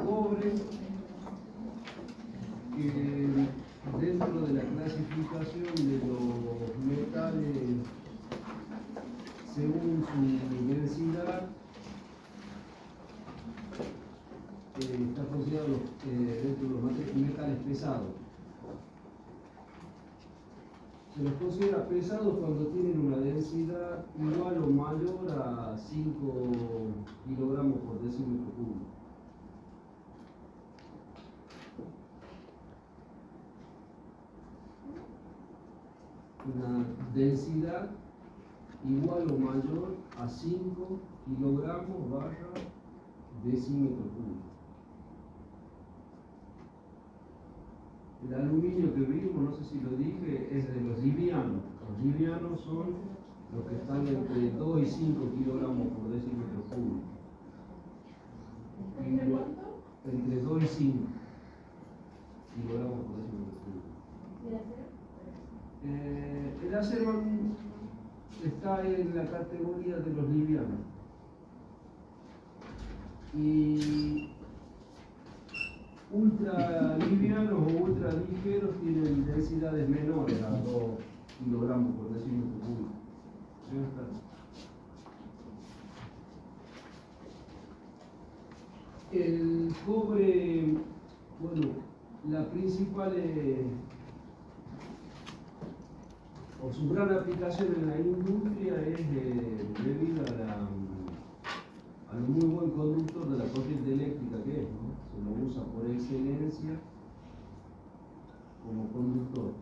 cobre, que dentro de la clasificación de los metales según su densidad está considerado dentro de los metales pesados. Se los considera pesados cuando tienen una densidad igual o mayor a 5 kilogramos por decímetro cúbico. Una densidad igual o mayor a 5 kilogramos barra decímetro cúbico. El aluminio que vimos, no sé si lo dije, es de los livianos. Los livianos son los que están entre 2 y 5 kilogramos por decímetro cúbico. ¿Entre cuánto? Entre 2 y 5 kilogramos por decímetro cúbico. ¿Y el acero? El acero está en la categoría de los livianos. Y ultra livianos o ultra ligeros tienen densidades menores a 2 kilogramos por decímetro cúbico. El cobre, bueno, la principal o su gran aplicación en la industria es debido a lo muy buen conductor de la corriente eléctrica que es, ¿no? Se lo usa por excelencia como conductor.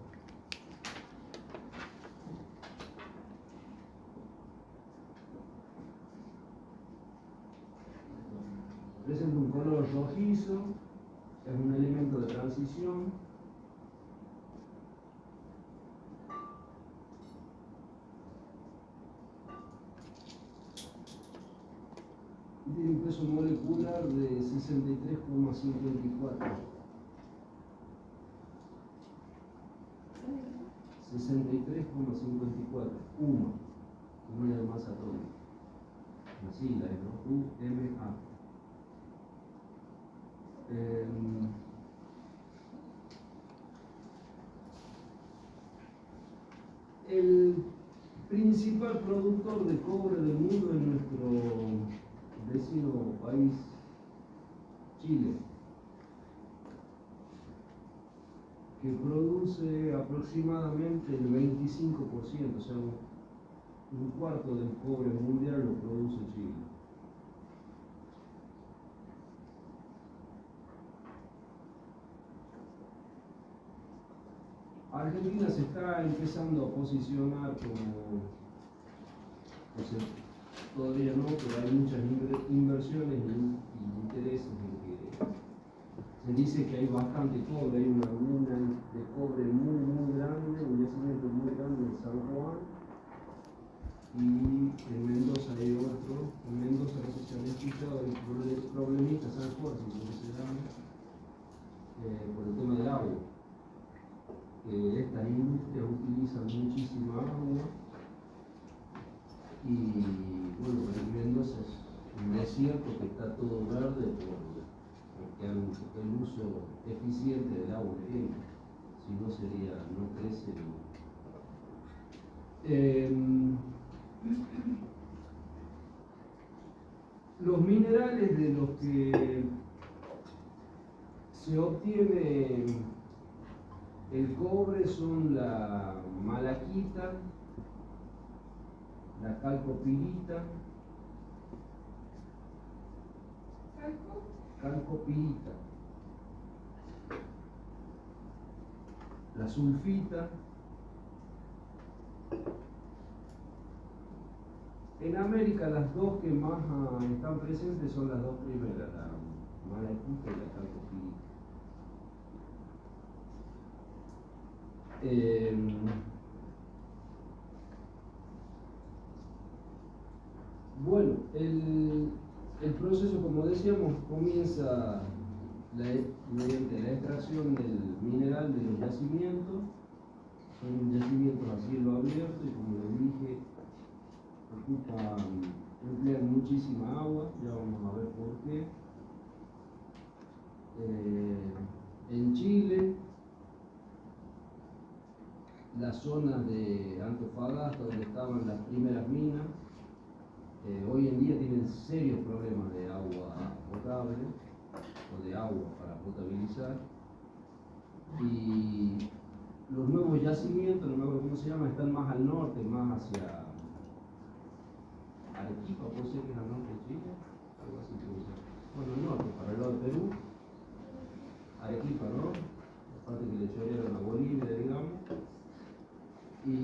Presenta un color rojizo, es un elemento de transición. Tiene un peso molecular de 63,54. 63,54. Unidad de masa atómica. La sigla es, ¿no? UMA. El principal productor de cobre del mundo es nuestro vecino país, Chile, que produce aproximadamente el 25%, o sea, un cuarto del cobre mundial lo produce Chile. Argentina se está empezando a posicionar como, o sea, todavía no, pero hay muchas inversiones y intereses en que se dice que hay bastante cobre, hay una mina de cobre muy grande, un yacimiento muy grande en San Juan, y en Mendoza hay otro. En Mendoza, no sé si han escuchado, el problemita San Jorge, como se llama, por el tema del agua. Estas industrias utilizan muchísima agua y bueno, en Mendoza es un desierto que está todo verde porque el uso eficiente del agua que tiene, si no sería, no crece. Los minerales de los que se obtiene el cobre son la malaquita, la calcopirita, calcopirita, la sulfita. En América las dos que más están presentes son las dos primeras, la malaquita y la calcopirita. Bueno, el proceso, como decíamos, comienza mediante la extracción del mineral de los yacimientos. Son yacimientos a cielo abierto y, como les dije, emplean muchísima agua. Ya vamos a ver por qué. En Chile, la zona de Antofagasta, donde estaban las primeras minas, hoy en día tienen serios problemas de agua potable o de agua para potabilizar. Y los nuevos yacimientos, no me acuerdo cómo se llama, están más al norte, más hacia Arequipa, puede ser que es al norte de Chile, algo así puede ser. Bueno, al norte, para el lado de Perú, Arequipa, ¿no? La parte que le chorearon a Bolivia, digamos. Y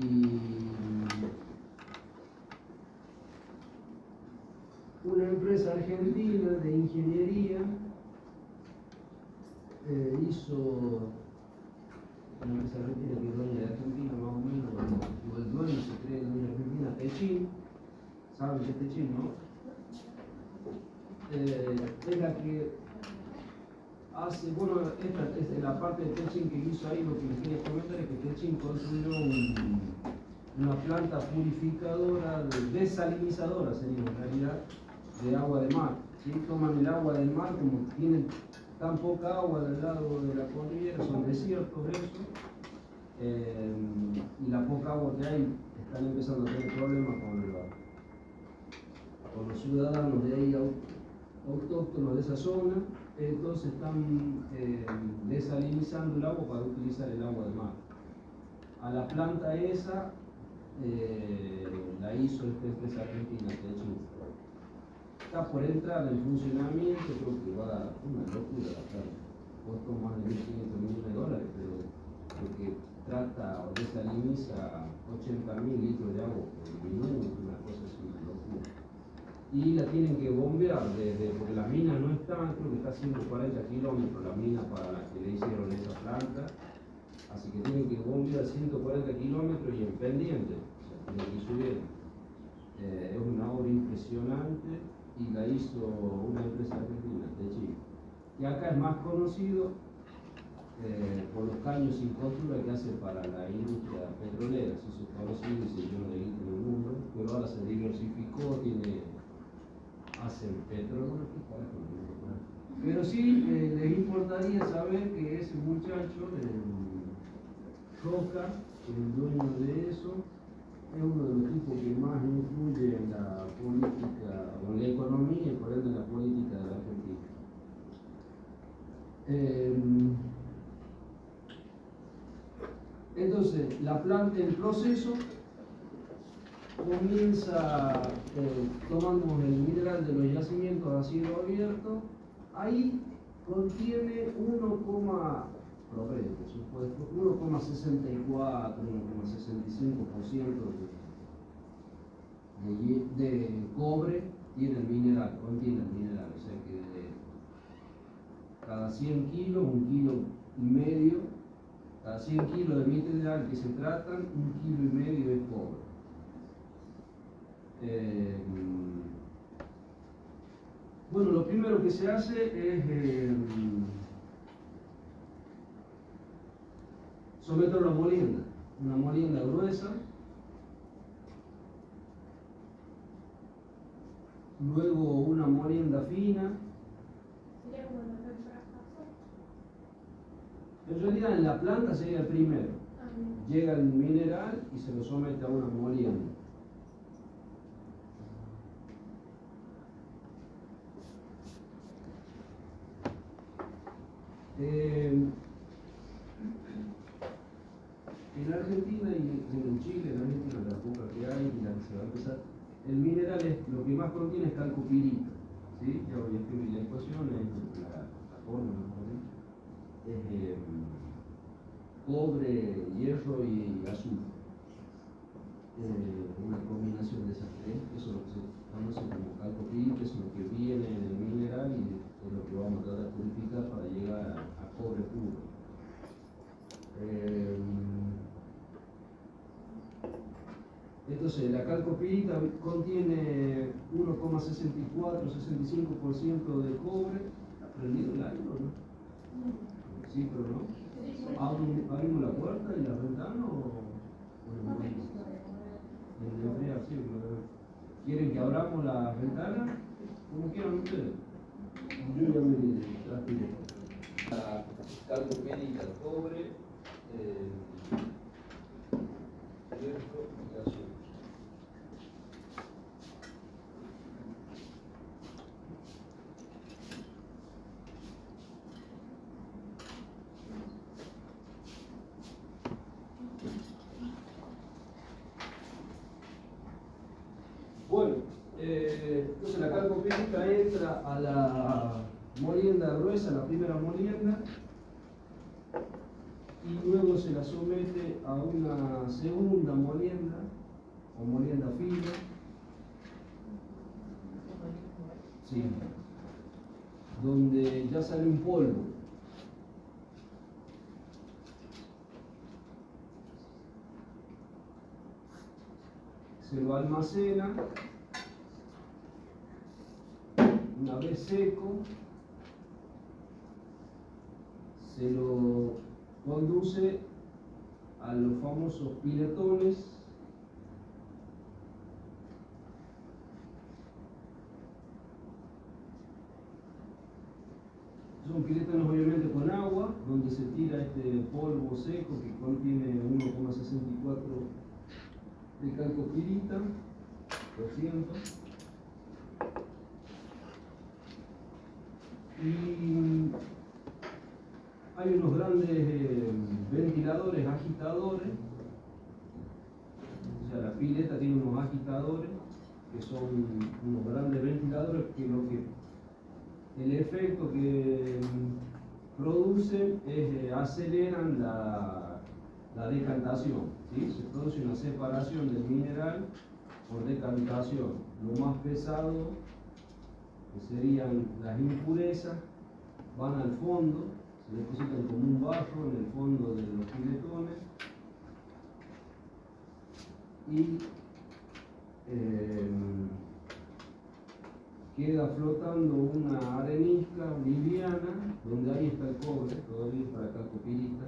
una empresa argentina de ingeniería hizo, una empresa argentina que es dueña de Argentina más o menos, o el dueño se cree dueño de Argentina, Techin, ¿saben qué es Techin, no? Es la que hace, bueno, esta es la parte de Techin que hizo ahí. Lo que les quería comentar es que Techin construyó una planta purificadora, desalinizadora sería en realidad, de agua de mar. ¿Sí? Toman el agua del mar, como tienen tan poca agua del lado de la cordillera, son desiertos eso, y la poca agua que hay, están empezando a tener problemas con los ciudadanos de ahí autóctonos de esa zona. Entonces están desalinizando el agua para utilizar el agua de mar. A la planta esa la hizo esta empresa argentina, de hecho está por entrar en funcionamiento. Creo que va a dar una locura la planta, costó más de 1.500 millones de dólares, pero porque trata o desaliniza 80.000 litros de agua por minuto, una cosa así, una locura. Y la tienen que bombear porque la mina no está, creo que está a 140 kilómetros la mina para la que le hicieron esa planta, así que tienen que bombear 140 kilómetros y en pendiente, o sea, tienen que subir. Es una obra impresionante y la hizo una empresa argentina de Chile, que acá es más conocido por los caños sin costura que hace para la industria petrolera. Se hizo conocido y se llenó de guita en el mundo, pero ahora se diversificó, hacen petróleo, pero sí les importaría saber que ese muchacho, Roca, el dueño de eso, es uno de los tipos que más influye en la política, o en la economía y por ende en la política de la Argentina. Entonces, el proceso comienza tomando el mineral de los yacimientos a cielo abierto. Ahí contiene 1,64, 1,65% de cobre contiene el mineral, o sea que de cada 100 kilos, 1,5 kilos, cada 100 kilos de mineral que se tratan, 1,5 kilos es cobre. Bueno, lo primero que se hace es someterlo a una molienda gruesa, luego una molienda fina. En realidad en la planta sería el primero. Llega el mineral y se lo somete a una molienda. En Argentina y en Chile, en Argentina la poca que hay y la que se va a empezar, el mineral lo que más contiene es calcopirita, ¿sí? Ya voy a escribir la ecuación, es la forma, mejor dicho, es cobre, hierro y azufre. Una combinación de esas tres, eso es lo que se conoce como calcopirita, es lo que viene en el mineral y es lo que vamos a tratar de purificar para llegar a cobre puro. Entonces, la calcopirita contiene 1,64-65% de cobre. ¿Está prendido el aire o no? Sí, pero no. ¿Abrimos la puerta y la ventana o no? Sí, ¿quieren que abramos la ventana? Como quieran ustedes. Yo ya me transpiré. calcopirita, cobre, hierro y azufre. Bueno, entonces la calcopirita entra a la molienda gruesa, la primera molienda, y luego se la somete a una segunda molienda, o molienda fina. Sí, donde ya sale un polvo. Se lo almacena. Una vez seco, se lo conduce a los famosos piletones. Son piletones obviamente con agua, donde se tira este polvo seco que contiene 1,64 de calcopirita, %. Y hay unos grandes ventiladores, agitadores. O sea, la pileta tiene unos agitadores que son unos grandes ventiladores que el efecto que producen es aceleran la decantación, ¿sí? Se produce una separación del mineral por decantación. Lo más pesado, que serían las impurezas, van al fondo, se depositan como un barro en el fondo de los piletones y queda flotando una arenisca liviana donde ahí está el cobre, todavía para calcopirita.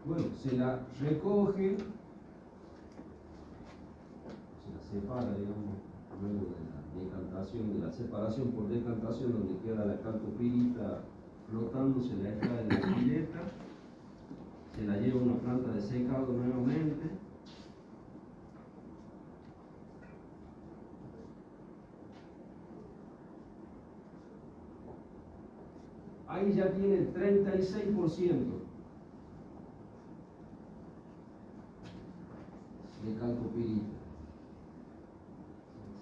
Bueno, se la recoge, se la separa, digamos, luego de la decantación, de la separación por decantación, donde queda la calcopirita flotando, se la extrae de la pileta, se la lleva a una planta de secado nuevamente. Ahí ya tiene 36% de calcopirita.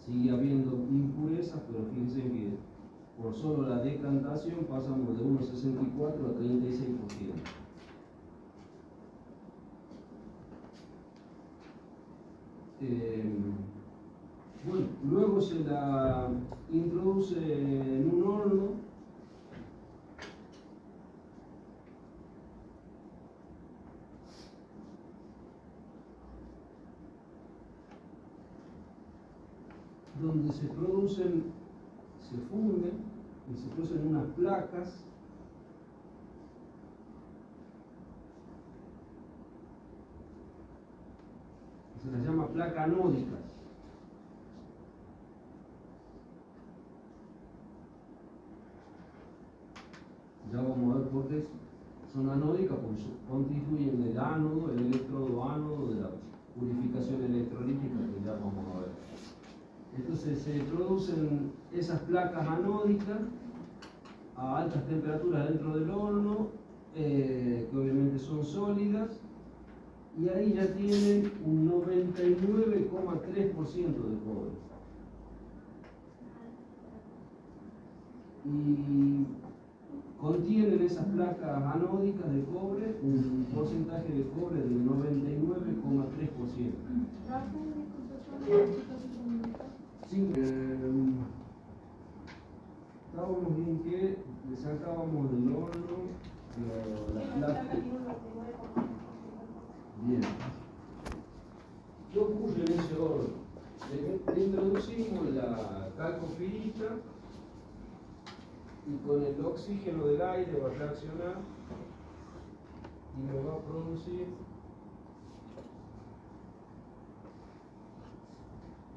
Sigue habiendo impurezas, pero fíjense que por solo la decantación pasamos de 1,64 a 36%. Bueno, luego se la introduce en un horno. Donde se producen, se funden y se producen unas placas que se las llama placas anódicas. Ya vamos a ver por qué son anódicas, porque constituyen el ánodo, el electrodo ánodo de la purificación electrolítica, que ya vamos a ver. Entonces se producen esas placas anódicas a altas temperaturas dentro del horno, que obviamente son sólidas, y ahí ya tienen un 99,3% de cobre. Y contienen esas placas anódicas de cobre un porcentaje de cobre del 99,3%. Sí, estábamos bien que le sacábamos del horno la plata. Bien. ¿Qué ocurre en ese horno? Le introducimos la calcopirita y con el oxígeno del aire va a reaccionar y me va a producir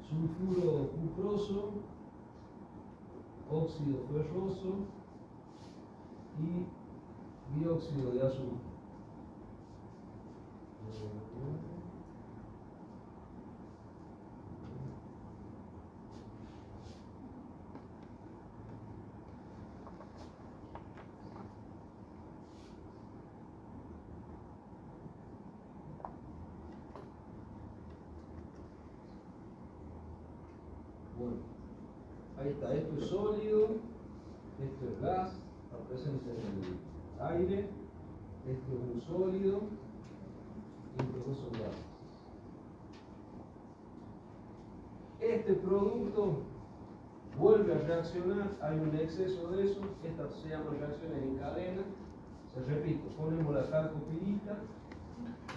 sulfuro cuproso, óxido ferroso y dióxido de azufre. Bueno, ahí está, esto es sólido, esto es gas, está presente en el aire, esto es un sólido y estos dos son gases. Este producto vuelve a reaccionar, hay un exceso de eso, estas se llaman reacciones en cadena. Se repito, ponemos la calcopirita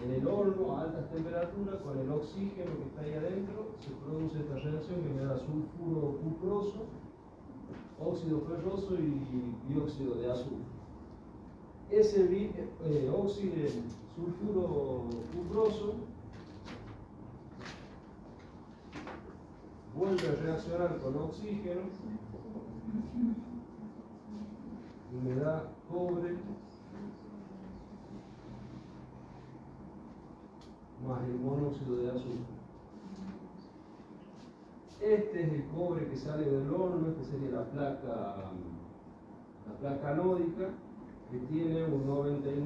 en el horno a altas temperaturas con el oxígeno que está ahí adentro, se produce esta reacción que me da sulfuro cuproso, óxido ferroso y dióxido de azufre. Ese sulfuro cuproso vuelve a reaccionar con oxígeno y me da cobre más el monóxido de azufre. Este es el cobre que sale del horno, esta sería la placa anódica, que tiene un 99,3% de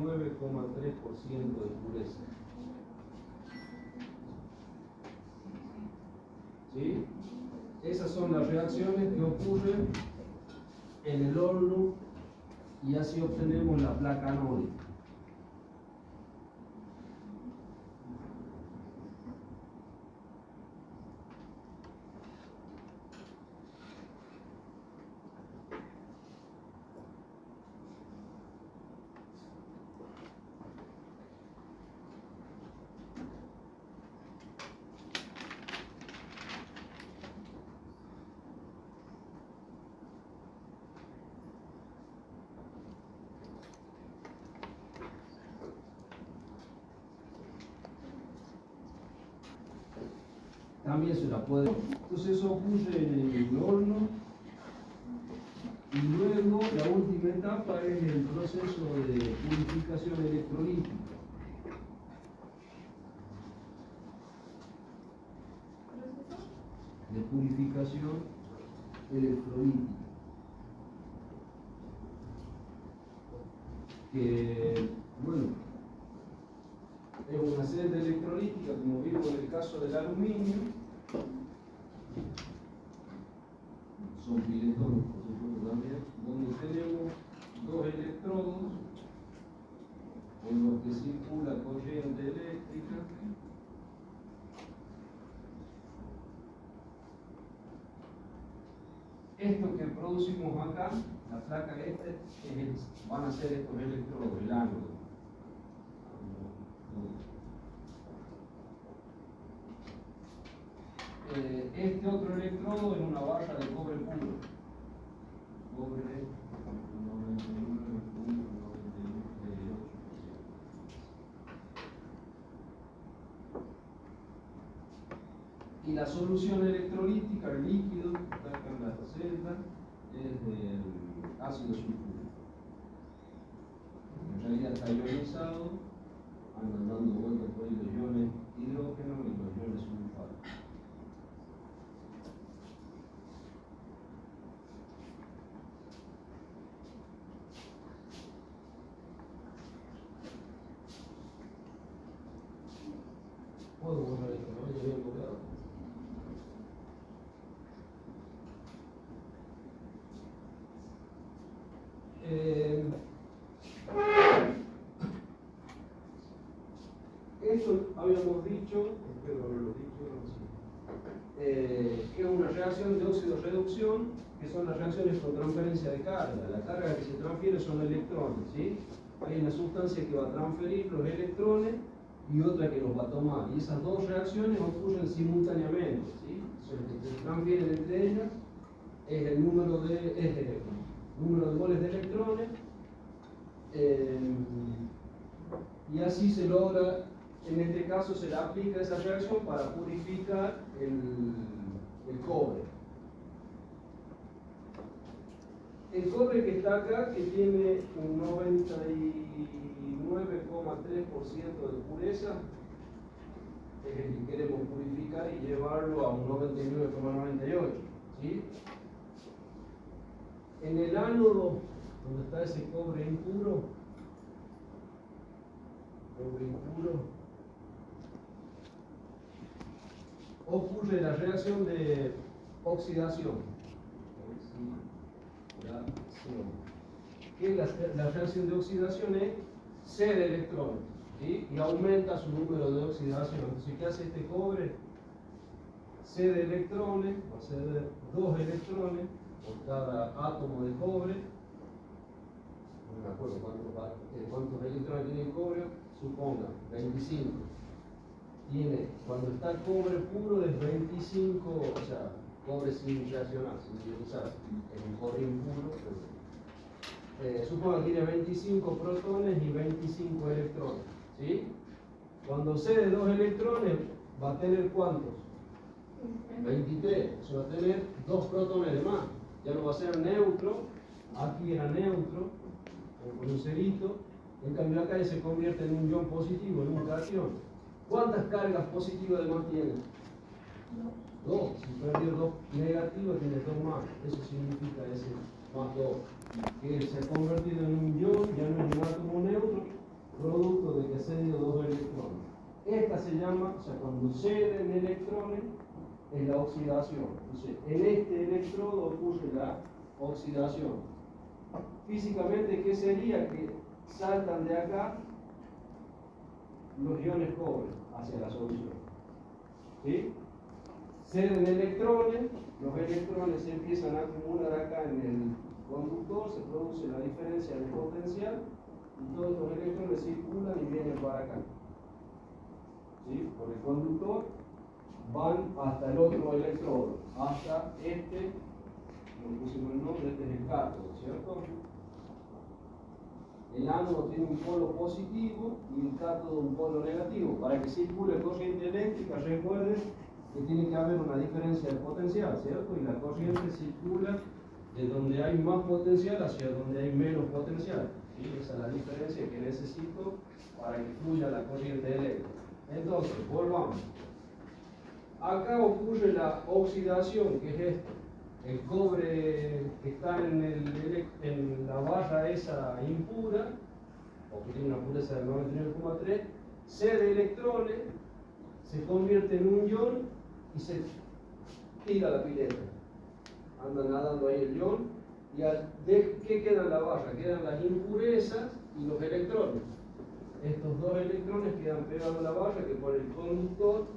pureza. ¿Sí? Esas son las reacciones que ocurren en el horno y así obtenemos la placa anódica. También se la puede. Entonces eso ocurre en el horno y luego la última etapa es el proceso de purificación electrolítica. De purificación electrolítica. Que, bueno, es una celda electrolítica, como vimos en el caso del aluminio. Son piletones, por supuesto, también, donde tenemos dos electrodos con los que circula corriente eléctrica. Esto que producimos acá, la placa van a ser estos electrodos, el ánodo. Este otro electrodo es una barra de cobre puro. Cobre 99,98%. Y la solución electrolítica, el líquido que está acá en la celda, es del ácido sulfúrico. En realidad está ionizado, andan dando vueltas por ahí los iones hidrógeno y los iones sulfato. Puedo borrar esto, ¿no? Ya había borrado. Esto habíamos dicho, espero haberlo dicho, que es una reacción de óxido-reducción, que son las reacciones con transferencia de carga. La carga que se transfiere son electrones, ¿sí? Hay una sustancia que va a transferir los electrones y otra que los va a tomar. Y esas dos reacciones ocurren simultáneamente, ¿sí? Lo que se transfieren entre ellas es el número de moles de electrones y así se logra, en este caso se le aplica esa reacción para purificar el cobre. El cobre que está acá, que tiene un 99,3% de pureza, es el que queremos purificar y llevarlo a un 99,98%. ¿Sí? En el ánodo, donde está ese cobre impuro, ocurre la reacción de oxidación. ¿Qué es la reacción de oxidación? Es cede electrones, ¿sí? Y aumenta su número de oxidación. Entonces, ¿qué hace este cobre? Cede electrones, va a ceder 2 electrones por cada átomo de cobre. No me acuerdo cuántos electrones tiene el cobre, suponga, 25. Cuando está cobre puro es 25, o sea, cobre sin reaccionar, sin utilizar, es un cobre impuro, pero, suponga que tiene 25 protones y 25 electrones, ¿sí? Cuando cede 2 electrones, ¿va a tener cuántos? 23, o sea, va a tener 2 protones de más, ya no va a ser neutro, aquí era neutro, con un cerito, en cambio acá se convierte en un ion positivo, en un cation. ¿Cuántas cargas positivas de más tiene? 2. Si perdió 2 negativas, tiene 2 más. Eso significa ese más 2. Que se ha convertido en un ion, ya no es un átomo neutro, producto de que cedió 2 electrones. Esta se llama, o sea, cuando ceden electrones, es la oxidación. Entonces, en este electrodo ocurre la oxidación. Físicamente, ¿qué sería? Que saltan de acá los iones cobre hacia la solución. ¿Sí? Ceden electrones, los electrones se empiezan a acumular acá en el conductor, se produce la diferencia de potencial y todos los electrones circulan y vienen para acá. ¿Sí? Por el conductor van hasta el otro electrodo, hasta este, le pusimos el nombre, este es el cátodo, ¿cierto? El ánodo tiene un polo positivo y el cátodo un polo negativo. Para que circule corriente eléctrica, recuerden que tiene que haber una diferencia de potencial, ¿cierto? Y la corriente circula de donde hay más potencial hacia donde hay menos potencial. ¿Sí? Esa es la diferencia que necesito para que fluya la corriente eléctrica. Entonces, volvamos. Acá ocurre la oxidación, que es esto. El cobre que está en la barra esa impura, o que tiene una pureza del 99,3, cede electrones, se convierte en un ion y se tira la pileta. Anda nadando ahí el ion, y ¿qué queda en la barra? Quedan las impurezas y los electrones. Estos 2 electrones quedan pegados a la barra que por el conductor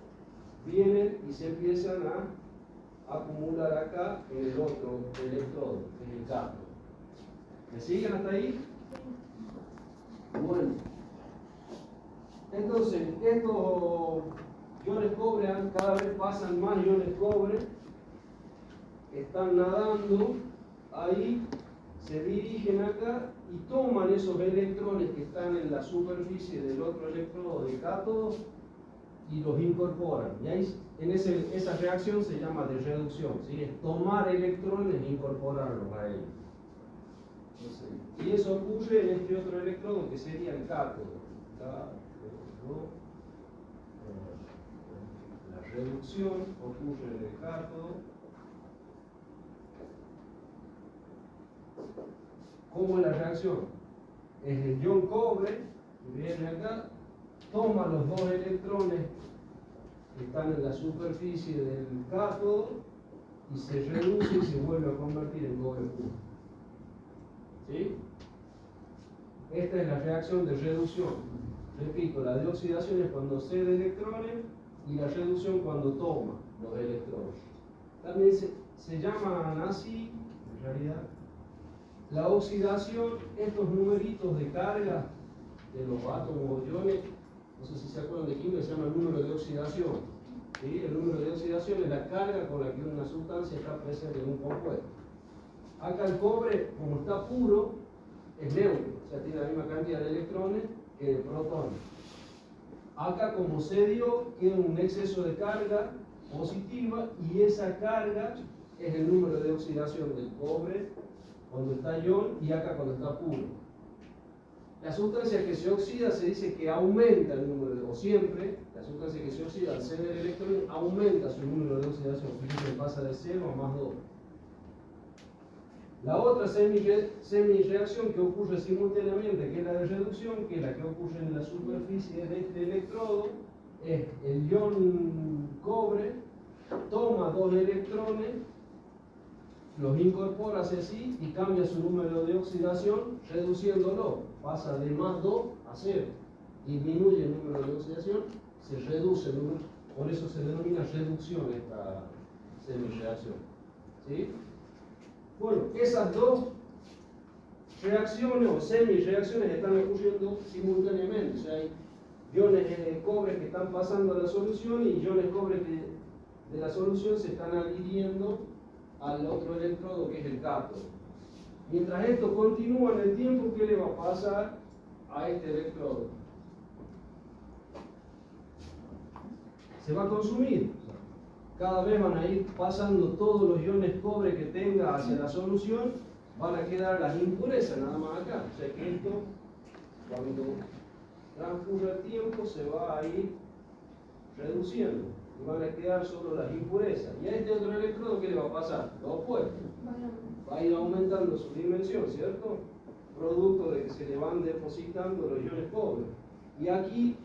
vienen y se empiezan a acumular acá en el otro electrodo, en el cátodo. ¿Me siguen hasta ahí? Bueno. Entonces, estos iones cobre, cada vez pasan más iones cobre, están nadando ahí, se dirigen acá y toman esos electrones que están en la superficie del otro electrodo de cátodo y los incorporan. Y ahí, esa reacción se llama de reducción, ¿sí? Es tomar electrones e incorporarlos a ellos. Entonces, y eso ocurre en este otro electrodo que sería el cátodo. La reducción ocurre en el cátodo. ¿Cómo es la reacción? Es el ion cobre que viene acá, toma los 2 electrones que están en la superficie del cátodo y se reduce y se vuelve a convertir en cobre puro. ¿Sí? Esta es la reacción de reducción. Repito, la de oxidación es cuando cede electrones y la reducción cuando toma los electrones. También se llaman así, en realidad, la oxidación, estos numeritos de carga de los átomos o iones, no sé si se acuerdan de química, se llama el número de oxidación. ¿Sí? El número de oxidación es la carga con la que una sustancia está presente en un compuesto. Acá el cobre, como está puro, es neutro, sea, tiene la misma cantidad de electrones que de protones. Acá, como se dio, queda un exceso de carga positiva y esa carga es el número de oxidación del cobre cuando está ion y acá cuando está puro. La sustancia que se oxida se dice que aumenta el número de, o siempre, la sustancia que se oxida al ceder electrones aumenta su número de oxidación, fíjense, pasa de 0 a más 2. La otra semi-reacción que ocurre simultáneamente, que es la de reducción, que es la que ocurre en la superficie de este electrodo, es el ion cobre, toma 2 electrones, los incorpora hacia sí y cambia su número de oxidación reduciéndolo, pasa de más 2 a 0, disminuye el número de oxidación, se reduce el número, por eso se denomina reducción esta semi-reacción. ¿Sí? Bueno, esas dos reacciones o semi-reacciones están ocurriendo simultáneamente. O sea, hay iones de cobre que están pasando a la solución y iones de cobre que de la solución se están adhiriendo al otro electrodo que es el cátodo. Mientras esto continúa en el tiempo, ¿qué le va a pasar a este electrodo? Se va a consumir. Cada vez van a ir pasando todos los iones cobre que tenga hacia la solución, van a quedar las impurezas nada más acá. O sea que esto, cuando transcurre el tiempo, se va a ir reduciendo y van a quedar solo las impurezas. Y a este otro electrodo, ¿qué le va a pasar? Lo opuesto. Va a ir aumentando su dimensión, ¿cierto? Producto de que se le van depositando los iones cobre. Y aquí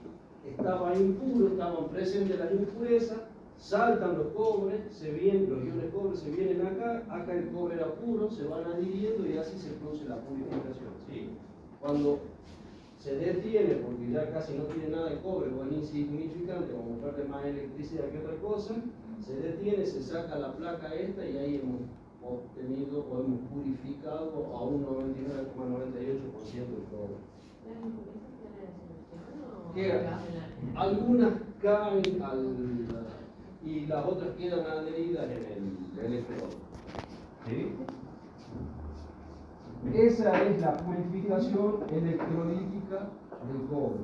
estaba impuro, estaban presentes las impurezas, saltan los cobres, los iones cobre se vienen acá, acá el cobre era puro, se van adhiriendo y así se produce la purificación. ¿Sí? Cuando se detiene, porque ya casi no tiene nada de cobre o es insignificante, vamos a perder más electricidad que otra cosa, se detiene, se saca la placa esta y ahí hemos obtenido o hemos purificado a un 99,98% del cobre. Algunas caen y las otras quedan adheridas en el electrodo. ¿Sí? Esa es la purificación electrolítica del cobre.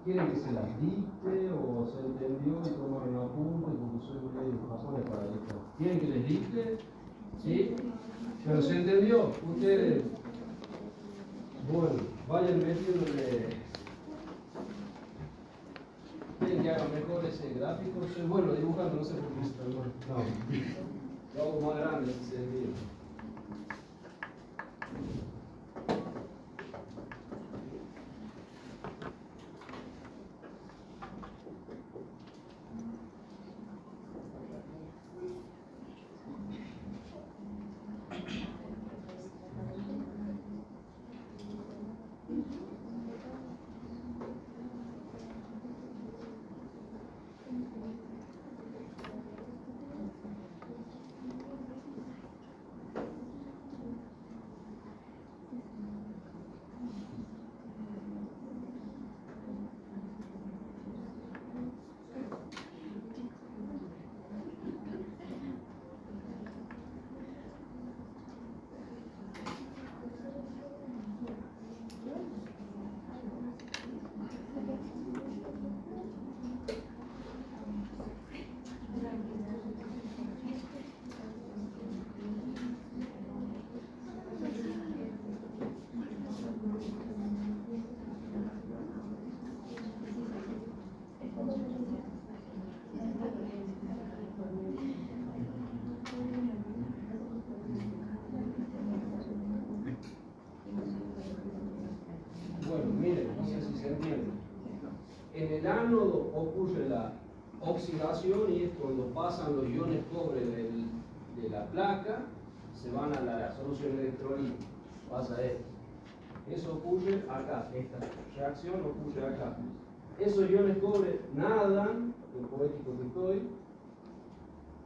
¿Quieren que se las dicte o se entendió y tomaron apuntes porque soy medio japonés para esto? ¿Quieren que les dicte? ¿Sí? ¿Pero se entendió? Ustedes, bueno, vayan metiéndole. ¿Quieren que haga mejor ese gráfico? Soy bueno dibujando, no sé por qué está mal. No, lo hago más grande en ese sentido. En el ánodo ocurre la oxidación y es cuando pasan los iones cobre de la placa, se van a la solución electrolítica. Pasa esto. Eso ocurre acá, esta reacción ocurre acá. Esos iones cobre nadan, el poético que estoy,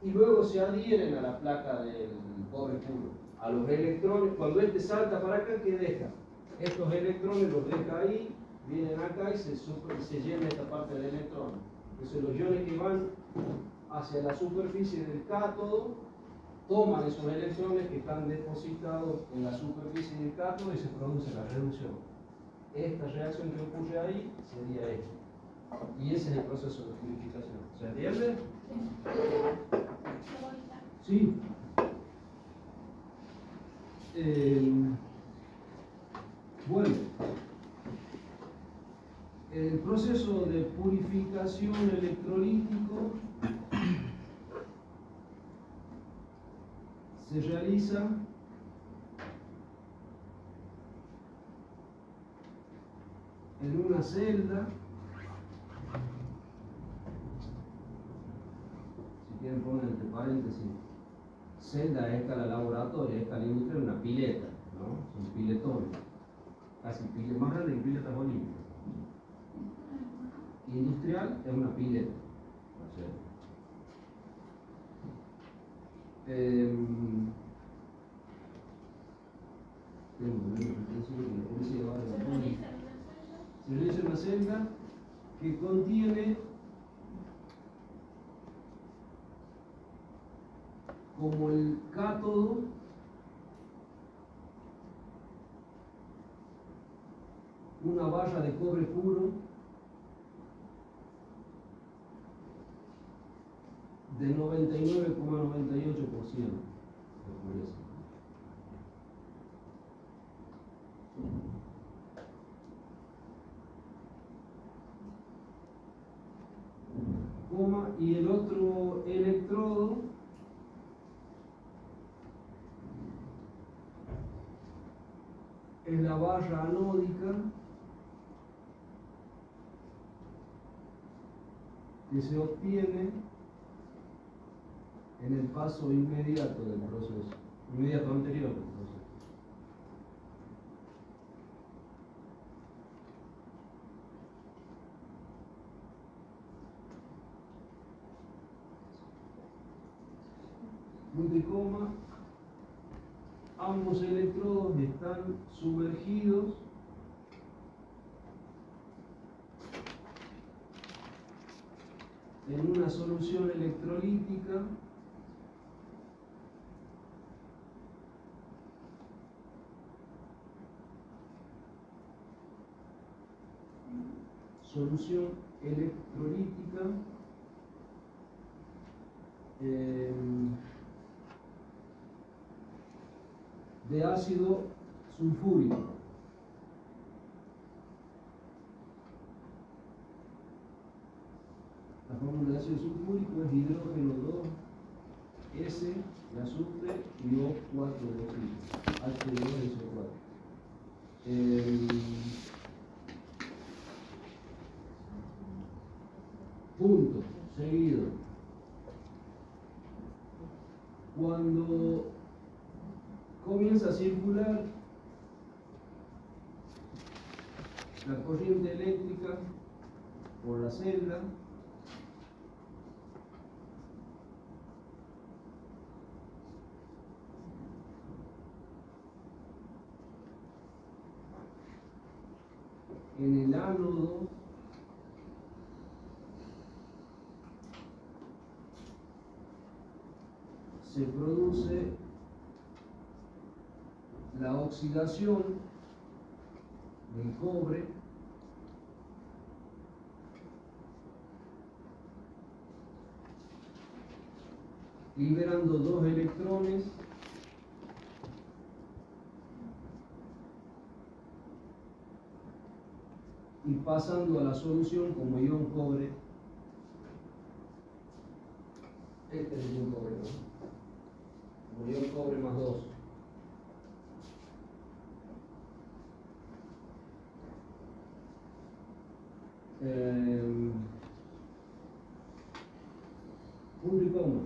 y luego se adhieren a la placa del cobre puro, a los electrones. Cuando este salta para acá, ¿qué deja? Estos electrones los deja ahí, vienen acá y se llena esta parte del electrón. Entonces los iones que van hacia la superficie del cátodo toman esos electrones que están depositados en la superficie del cátodo y se produce la reducción. Esta reacción que ocurre ahí sería esta. Y ese es el proceso de purificación. ¿Se entiende? Sí. Bueno, el proceso de purificación electrolítico se realiza en una celda. Si quieren poner entre paréntesis, celda a escala laboratoria, a escala industrial, una pileta, ¿no? Son piletones, casi más grande que piletas olímpicas. Industrial es una pileta, o sea, se realiza una celda que contiene como el cátodo una barra de cobre puro de 99,98% de pureza. Y el otro electrodo es la barra anódica que se obtiene en el paso inmediato del proceso, inmediato anterior del proceso. Punto y coma, ambos electrodos están sumergidos en una solución electrolítica de ácido sulfúrico. La fórmula de ácido sulfúrico es hidrógeno 2S de azufre y O4 de oxígeno, H2SO4. Punto, seguido. Cuando comienza a circular la corriente eléctrica por la celda, en el ánodo se produce la oxidación del cobre liberando dos electrones y pasando a la solución como ion cobre. Este es el ion cobre, ¿no? Como ion cobre más 2. Punto y coma.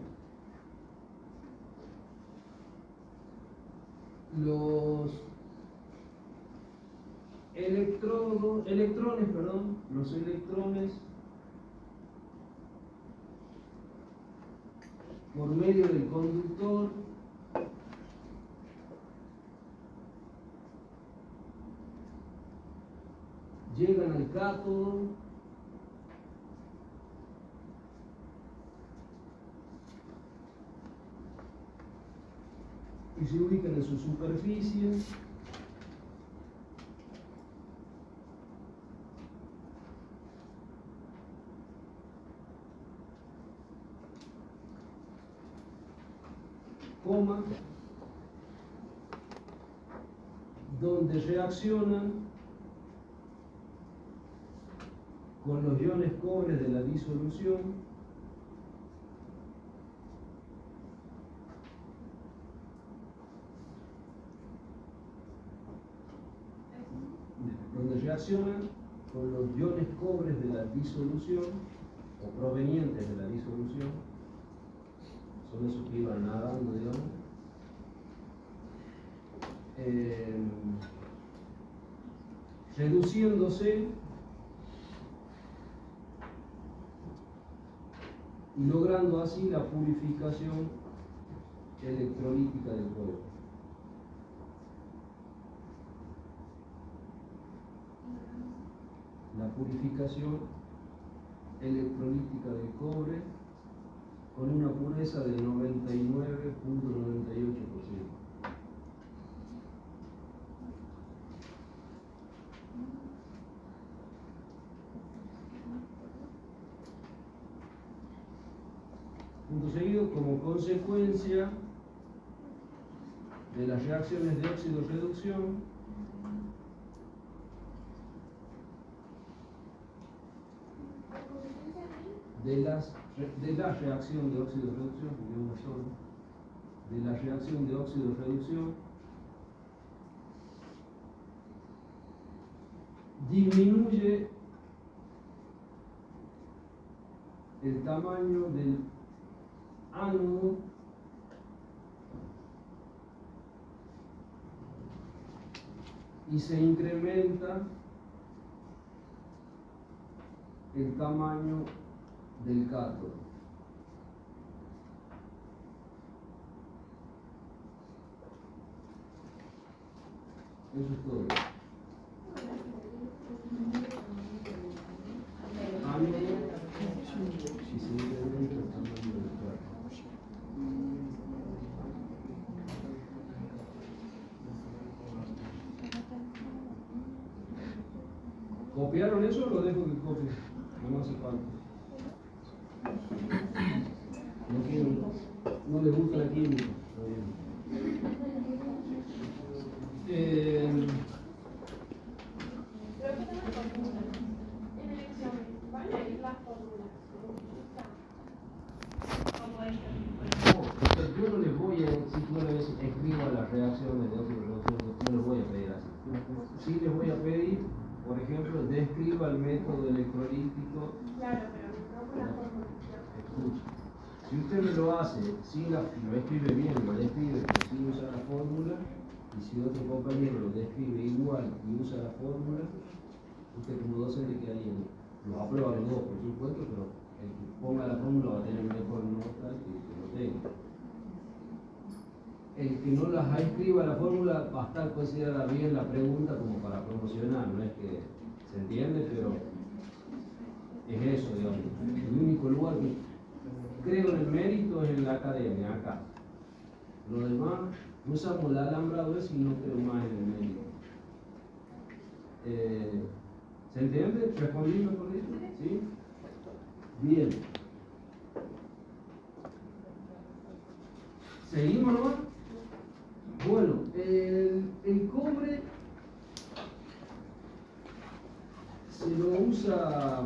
Los electrones por medio del conductor llegan al cátodo y se ubican en su superficie. Coma, donde reaccionan con los iones cobre de la disolución de la disolución o provenientes de la disolución, son esos que iban nadando, digamos, reduciéndose y logrando así la purificación electrolítica del cobre. La purificación electrolítica del cobre con una pureza del 99.98%. Punto seguido, como consecuencia de las reacciones de óxido-reducción, de la reacción de óxido-reducción, de la reacción de óxido-reducción, disminuye el tamaño del ánodo y se incrementa el tamaño del cátodo. Eso es todo. Si se incrementa el tamaño del cátodo. ¿Copiaron eso o lo dejo que copie? No hace falta. No les gusta la química. En el examen, ¿van a ir las fórmulas? Yo no les voy a, si tú una vez escribo las reacciones de óxido-reducción, no les voy a pedir así. Sí les voy a pedir, por ejemplo, describa el método electrolítico. Claro, pero no con la fórmula. Escucha. Si usted me lo hace, lo escribe bien, lo describe, pero sin usar la fórmula, y si otro compañero lo describe igual y usa la fórmula, usted como docente quedaría, lo aprueba los dos, por supuesto, pero el que ponga la fórmula va a tener mejor nota que el que lo tenga. El que no las escriba la fórmula va a estar considerada bien la pregunta como para promocionar, no es que se entiende, pero es eso, digamos. El único lugar que creo en el mérito es en la academia, acá. Lo demás, no usamos el alambrado ese y no creo más en el mérito. ¿Se entiende? ¿Respondí? ¿Sí? Bien. ¿Seguimos nomás? Bueno, el cobre se lo usa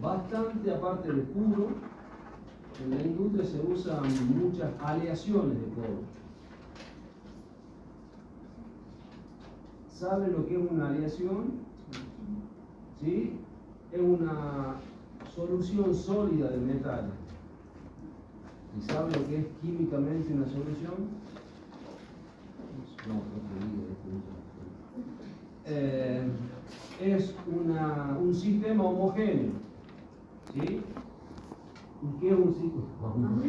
bastante, aparte de puro. En la industria se usan muchas aleaciones de cobre. ¿Sabe lo que es una aleación? ¿Sí? Es una solución sólida de metales. ¿Y sabe lo que es químicamente una solución? Es un sistema homogéneo. ¿Sí? ¿Y qué es un sistema?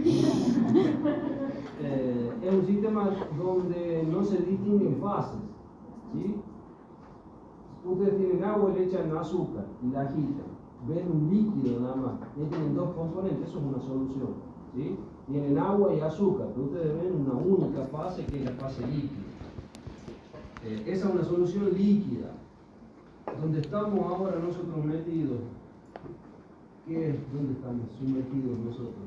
Es un sistema donde no se distinguen fases. ¿Sí? Ustedes tienen agua y le echan azúcar y la agitan. Ven un líquido nada más. Y tienen dos componentes, eso es una solución. ¿Sí? tienen agua y azúcar, pero ustedes ven una única fase que es la fase líquida. Esa es una solución líquida. Donde estamos ahora nosotros metidos, ¿qué es? ¿Dónde estamos sumergidos nosotros?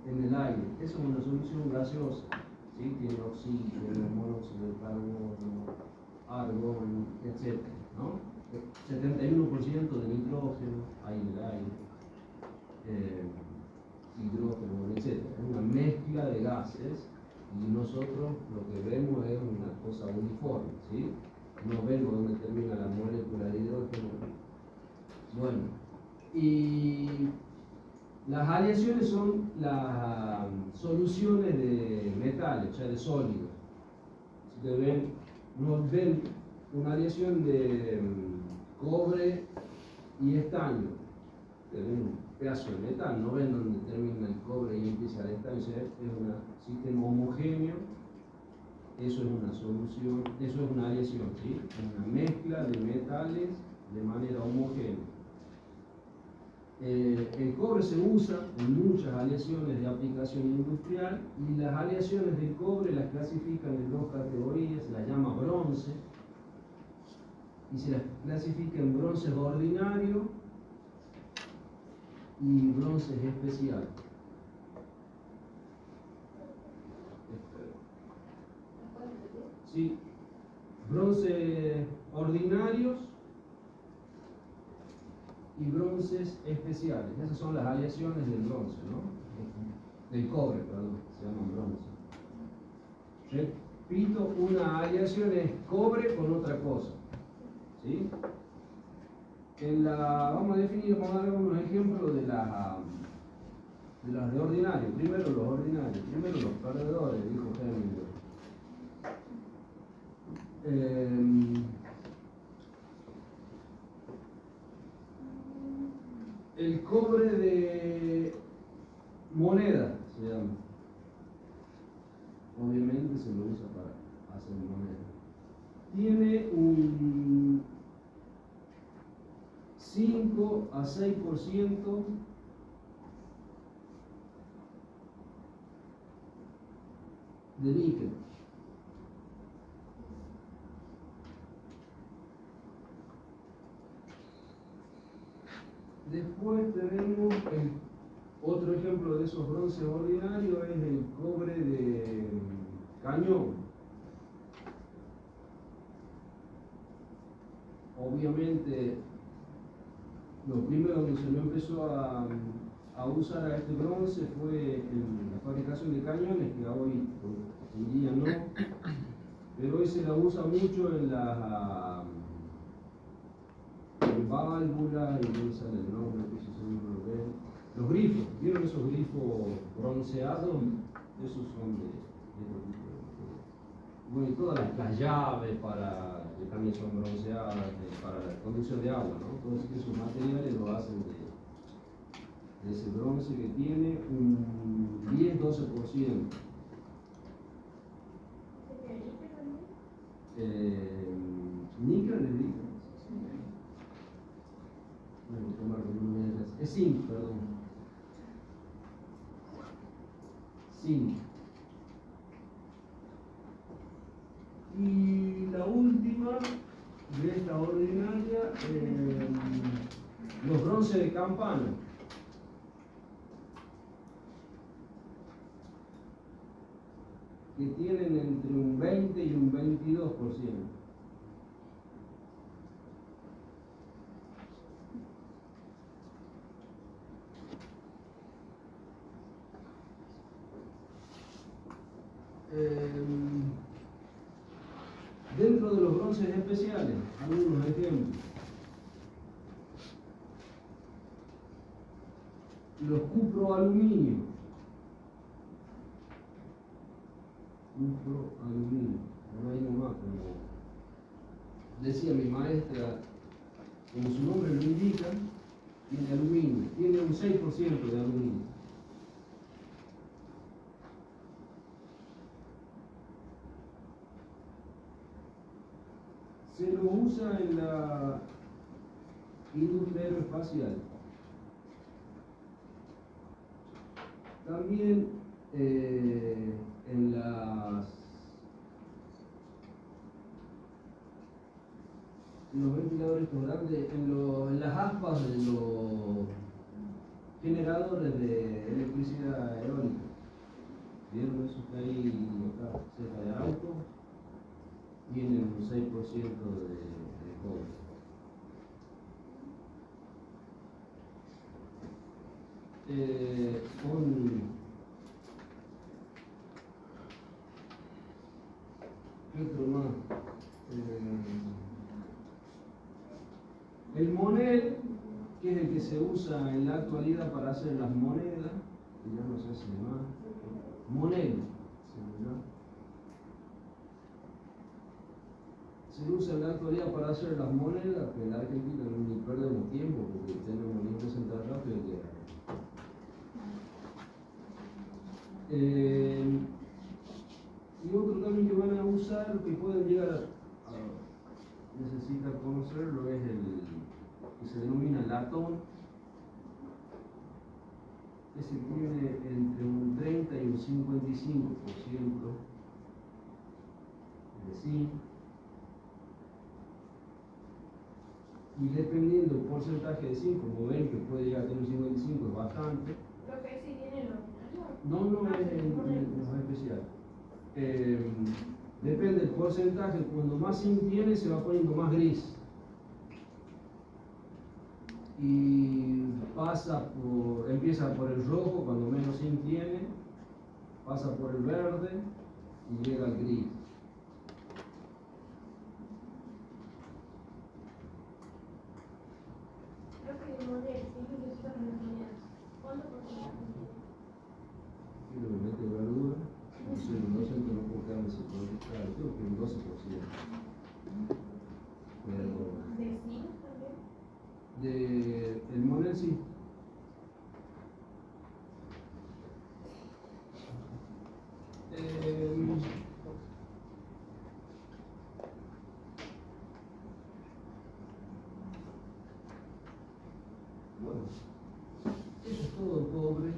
En el aire. Esa es una solución gaseosa. ¿Sí? Tiene oxígeno, monóxido de carbono, argón, etc. ¿No? 71% de nitrógeno hay en el aire, hidrógeno, etc. Es una mezcla de gases y nosotros lo que vemos es una cosa uniforme, ¿sí? No vemos dónde termina la molécula de hidrógeno. Bueno, y las aleaciones son las soluciones de metales, o sea, de sólidos. Si ustedes ven, nos ven una aleación de cobre y estaño. Ustedes ven un pedazo de metal, no ven dónde termina el cobre y empieza el estaño. O sea, es un sistema homogéneo. Eso es una solución, eso es una aleación, ¿sí? Una mezcla de metales de manera homogénea. El cobre se usa en muchas aleaciones de aplicación industrial y las aleaciones del cobre las clasifican en dos categorías, se las llama bronce y se las clasifica en bronces ordinario y bronces especiales. Sí, bronces ordinarios y bronces especiales. Esas son las aleaciones del bronce, ¿no? Del cobre, perdón, se llaman bronce. Repito, una aleación es cobre con otra cosa, ¿sí? Vamos a definir, vamos a dar unos ejemplos de las de ordinario. Primero los ordinarios, primero los perdedores, dijo Hemingway. El cobre de moneda se llama. Obviamente se lo usa para hacer moneda. Tiene un 5 a 6% de níquel. Después tenemos otro ejemplo de esos bronces ordinarios, es el cobre de cañón. Obviamente, lo primero que se lo empezó a usar a este bronce fue en la fabricación de cañones, que hoy en día no, pero hoy se la usa mucho en las válvulas, y no sale el nombre, que si no lo ven. Los grifos, ¿vieron esos grifos bronceados? Esos son de otro tipo. Bueno, y todas las llaves que también son bronceadas para la conducción de agua, ¿no? Todos esos materiales lo hacen de ese bronce que tiene un 10-12%. Níquel es níquel. Es zinc, perdón. Zinc. Y la última de esta ordinaria, los bronces de campana. Que tienen entre un 20 y un 22%. Dentro de los bronces especiales, algunos ejemplos. Los cuproaluminio. Cuproaluminio. No hay nomás, como decía mi maestra, como su nombre lo indica, tiene aluminio. Tiene un 6% de aluminio. Se lo usa en la industria aeroespacial. También en los ventiladores grandes, en las aspas de los generadores de electricidad eólica. ¿Vieron esos que hay acá cerca de autos? Tienen un 6% de cobre. ¿Qué otro más? El monel, que es el que se usa en la actualidad para hacer las monedas, que ya no se hace más. Monel, se usa en la actualidad para hacer las monedas, que en la Argentina ni perdemos tiempo porque tenemos que presentar rápido y llegar. Y otro también que van a usar, que pueden llegar a necesitar conocerlo, es el que se denomina latón. Ese tiene entre un 30 y un 55% de zinc. Y dependiendo del porcentaje de zinc, como ven que puede llegar a tener un 55, es bastante. Lo que sí tiene el ordinario. No es especial. Depende del porcentaje, cuando más zinc tiene se va poniendo más gris. Y empieza por el rojo cuando menos zinc tiene, pasa por el verde y llega al gris. Creo que el modelo, si yo son las monedas. ¿Cuánto porcentaje tiene? Y lo que mete verdura, no sé, no puedo quedarme sin contestar, creo que un 12%. Pero ¿De zinc también? el monel sí. Bueno, eso es todo cobre.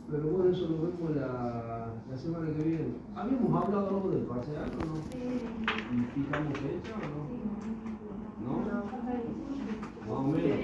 Pero bueno, eso lo vemos la semana que viene. ¿Habíamos hablado algo del parcial o no? ¿Y fijamos fecha o no? ¿No? Más o menos.